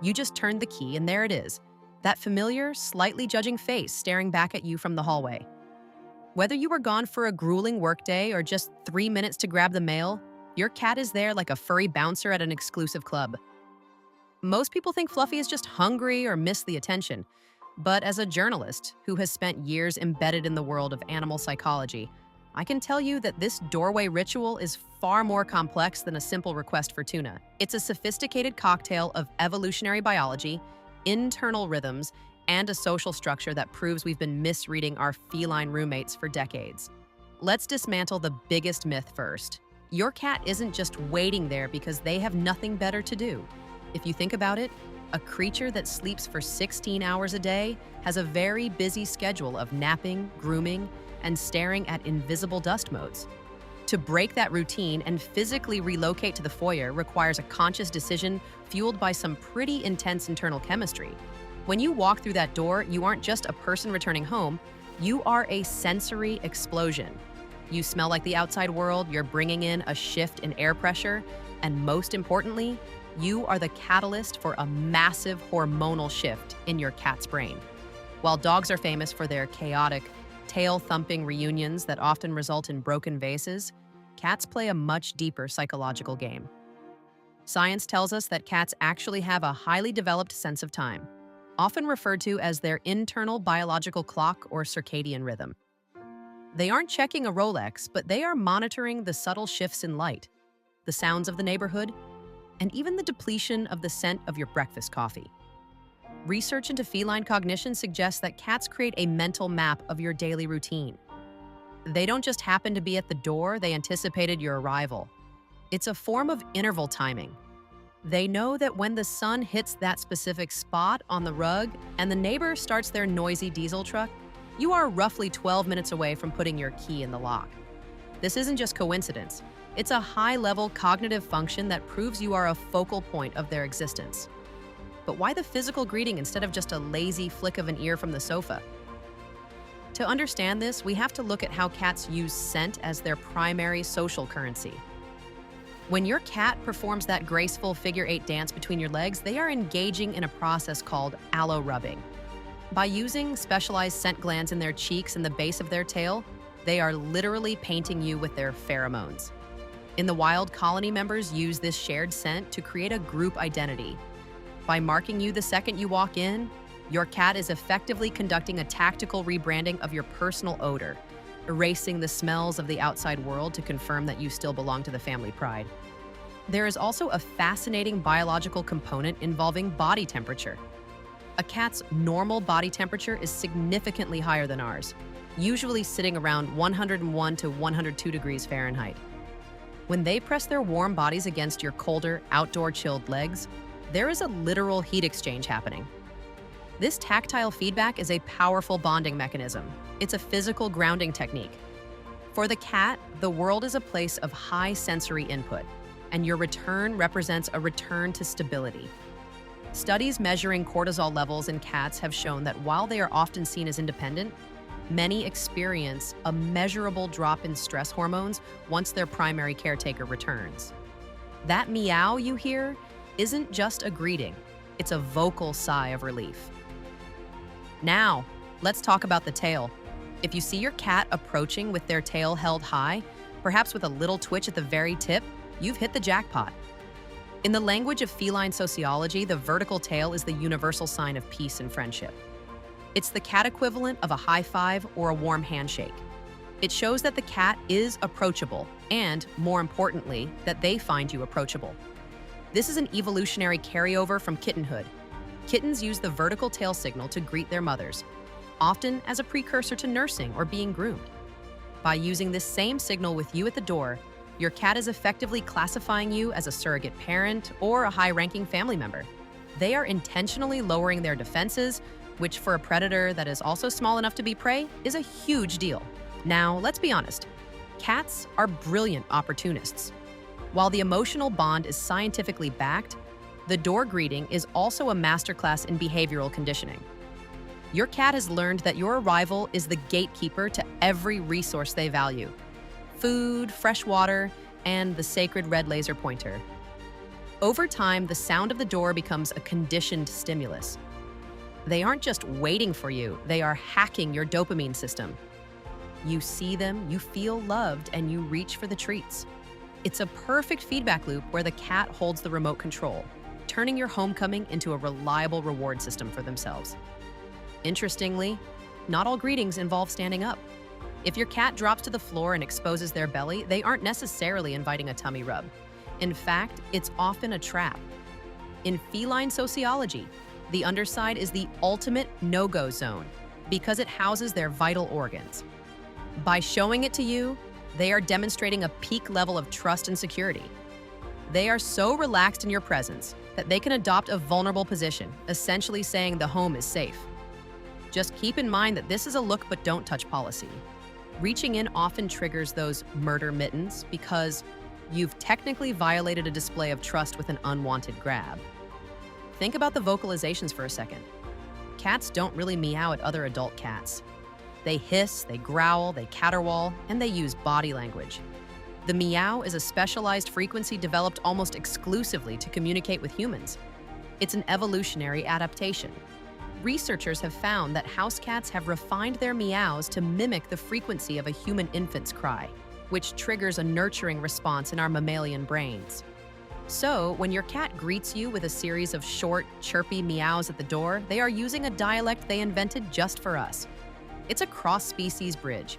You just turned the key and there it is. That familiar, slightly judging face staring back at you from the hallway. Whether you were gone for a grueling workday or just 3 minutes to grab the mail, your cat is there like a furry bouncer at an exclusive club. Most people think Fluffy is just hungry or missed the attention. But as a journalist who has spent years embedded in the world of animal psychology, I can tell you that this doorway ritual is far more complex than a simple request for tuna. It's a sophisticated cocktail of evolutionary biology, internal rhythms, and a social structure that proves we've been misreading our feline roommates for decades. Let's dismantle the biggest myth first. Your cat isn't just waiting there because they have nothing better to do. If you think about it, a creature that sleeps for 16 hours a day has a very busy schedule of napping, grooming, and staring at invisible dust motes. To break that routine and physically relocate to the foyer requires a conscious decision fueled by some pretty intense internal chemistry. When you walk through that door, you aren't just a person returning home, you are a sensory explosion. You smell like the outside world, you're bringing in a shift in air pressure, and most importantly, you are the catalyst for a massive hormonal shift in your cat's brain. While dogs are famous for their chaotic, tail-thumping reunions that often result in broken vases, cats play a much deeper psychological game. Science tells us that cats actually have a highly developed sense of time, often referred to as their internal biological clock or circadian rhythm. They aren't checking a Rolex, but they are monitoring the subtle shifts in light, the sounds of the neighborhood, and even the depletion of the scent of your breakfast coffee. Research into feline cognition suggests that cats create a mental map of your daily routine. They don't just happen to be at the door, they anticipated your arrival. It's a form of interval timing. They know that when the sun hits that specific spot on the rug and the neighbor starts their noisy diesel truck, you are roughly 12 minutes away from putting your key in the lock. This isn't just coincidence. It's a high-level cognitive function that proves you are a focal point of their existence. But why the physical greeting instead of just a lazy flick of an ear from the sofa? To understand this, we have to look at how cats use scent as their primary social currency. When your cat performs that graceful figure-8 dance between your legs, they are engaging in a process called allo-rubbing. By using specialized scent glands in their cheeks and the base of their tail, they are literally painting you with their pheromones. In the wild, colony members use this shared scent to create a group identity. By marking you the second you walk in, your cat is effectively conducting a tactical rebranding of your personal odor, erasing the smells of the outside world to confirm that you still belong to the family pride. There is also a fascinating biological component involving body temperature. A cat's normal body temperature is significantly higher than ours, usually sitting around 101 to 102 degrees Fahrenheit. When they press their warm bodies against your colder, outdoor chilled legs, there is a literal heat exchange happening. This tactile feedback is a powerful bonding mechanism. It's a physical grounding technique. For the cat, the world is a place of high sensory input, and your return represents a return to stability. Studies measuring cortisol levels in cats have shown that while they are often seen as independent, many experience a measurable drop in stress hormones once their primary caretaker returns. That meow you hear isn't just a greeting, it's a vocal sigh of relief. Now, let's talk about the tail. If you see your cat approaching with their tail held high, perhaps with a little twitch at the very tip, you've hit the jackpot. In the language of feline sociology, the vertical tail is the universal sign of peace and friendship. It's the cat equivalent of a high five or a warm handshake. It shows that the cat is approachable and, more importantly, that they find you approachable. This is an evolutionary carryover from kittenhood. Kittens use the vertical tail signal to greet their mothers, often as a precursor to nursing or being groomed. By using this same signal with you at the door, your cat is effectively classifying you as a surrogate parent or a high-ranking family member. They are intentionally lowering their defenses, which for a predator that is also small enough to be prey is a huge deal. Now, let's be honest. Cats are brilliant opportunists. While the emotional bond is scientifically backed, the door greeting is also a masterclass in behavioral conditioning. Your cat has learned that your arrival is the gatekeeper to every resource they value: food, fresh water, and the sacred red laser pointer. Over time, the sound of the door becomes a conditioned stimulus. They aren't just waiting for you, they are hacking your dopamine system. You see them, you feel loved, and you reach for the treats. It's a perfect feedback loop where the cat holds the remote control, turning your homecoming into a reliable reward system for themselves. Interestingly, not all greetings involve standing up. If your cat drops to the floor and exposes their belly, they aren't necessarily inviting a tummy rub. In fact, it's often a trap. In feline sociology, the underside is the ultimate no-go zone because it houses their vital organs. By showing it to you, they are demonstrating a peak level of trust and security. They are so relaxed in your presence that they can adopt a vulnerable position, essentially saying the home is safe. Just keep in mind that this is a look but don't touch policy. Reaching in often triggers those murder mittens because you've technically violated a display of trust with an unwanted grab. Think about the vocalizations for a second. Cats don't really meow at other adult cats. They hiss, they growl, they caterwaul, and they use body language. The meow is a specialized frequency developed almost exclusively to communicate with humans. It's an evolutionary adaptation. Researchers have found that house cats have refined their meows to mimic the frequency of a human infant's cry, which triggers a nurturing response in our mammalian brains. So, when your cat greets you with a series of short, chirpy meows at the door, they are using a dialect they invented just for us. It's a cross-species bridge.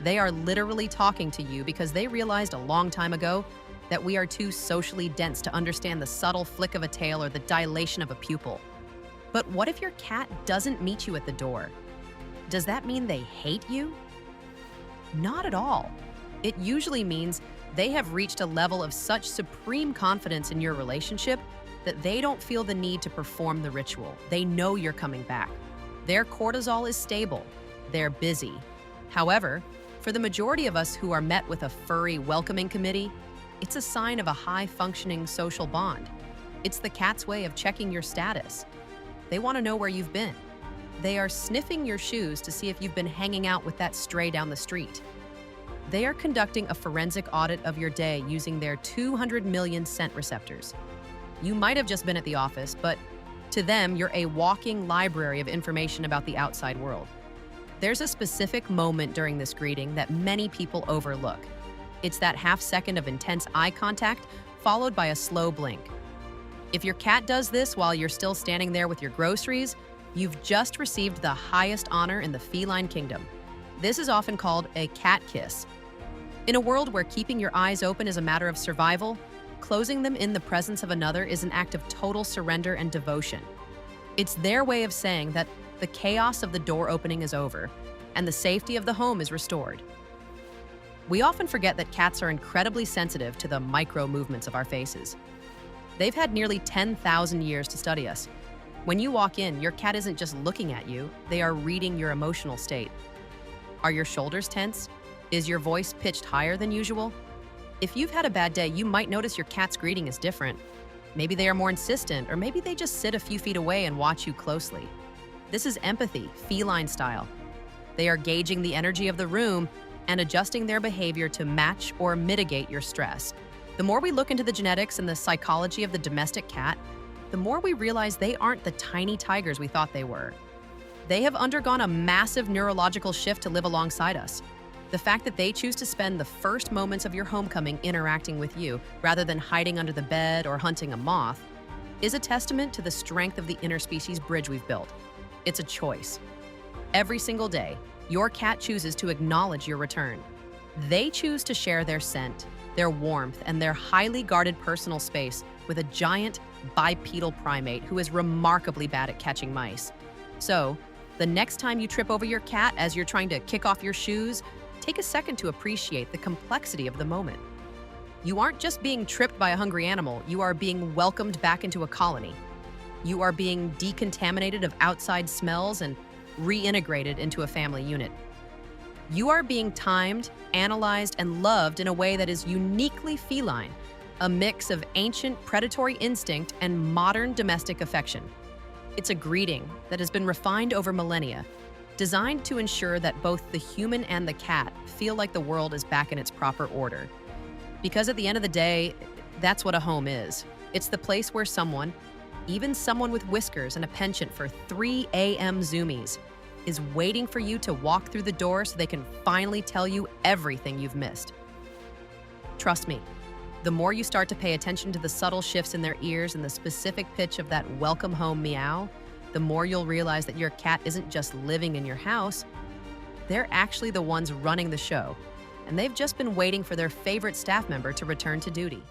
They are literally talking to you because they realized a long time ago that we are too socially dense to understand the subtle flick of a tail or the dilation of a pupil. But what if your cat doesn't meet you at the door? Does that mean they hate you? Not at all. It usually means they have reached a level of such supreme confidence in your relationship that they don't feel the need to perform the ritual. They know you're coming back. Their cortisol is stable. They're busy. However, for the majority of us who are met with a furry welcoming committee, it's a sign of a high-functioning social bond. It's the cat's way of checking your status. They want to know where you've been. They are sniffing your shoes to see if you've been hanging out with that stray down the street. They are conducting a forensic audit of your day using their 200 million scent receptors. You might have just been at the office, but to them, you're a walking library of information about the outside world. There's a specific moment during this greeting that many people overlook. It's that half second of intense eye contact, followed by a slow blink. If your cat does this while you're still standing there with your groceries, you've just received the highest honor in the feline kingdom. This is often called a cat kiss. In a world where keeping your eyes open is a matter of survival, closing them in the presence of another is an act of total surrender and devotion. It's their way of saying that the chaos of the door opening is over, and the safety of the home is restored. We often forget that cats are incredibly sensitive to the micro movements of our faces. They've had nearly 10,000 years to study us. When you walk in, your cat isn't just looking at you, they are reading your emotional state. Are your shoulders tense? Is your voice pitched higher than usual? If you've had a bad day, you might notice your cat's greeting is different. Maybe they are more insistent, or maybe they just sit a few feet away and watch you closely. This is empathy, feline style. They are gauging the energy of the room and adjusting their behavior to match or mitigate your stress. The more we look into the genetics and the psychology of the domestic cat, the more we realize they aren't the tiny tigers we thought they were. They have undergone a massive neurological shift to live alongside us. The fact that they choose to spend the first moments of your homecoming interacting with you rather than hiding under the bed or hunting a moth is a testament to the strength of the interspecies bridge we've built. It's a choice. Every single day, your cat chooses to acknowledge your return. They choose to share their scent, their warmth, and their highly guarded personal space with a giant bipedal primate who is remarkably bad at catching mice. So, the next time you trip over your cat as you're trying to kick off your shoes, take a second to appreciate the complexity of the moment. You aren't just being tripped by a hungry animal, you are being welcomed back into a colony. You are being decontaminated of outside smells and reintegrated into a family unit. You are being timed, analyzed, and loved in a way that is uniquely feline, a mix of ancient predatory instinct and modern domestic affection. It's a greeting that has been refined over millennia, designed to ensure that both the human and the cat feel like the world is back in its proper order. Because at the end of the day, that's what a home is. It's the place where someone, even someone with whiskers and a penchant for 3 a.m. zoomies, is waiting for you to walk through the door so they can finally tell you everything you've missed. Trust me, the more you start to pay attention to the subtle shifts in their ears and the specific pitch of that welcome home meow, the more you'll realize that your cat isn't just living in your house, they're actually the ones running the show, and they've just been waiting for their favorite staff member to return to duty.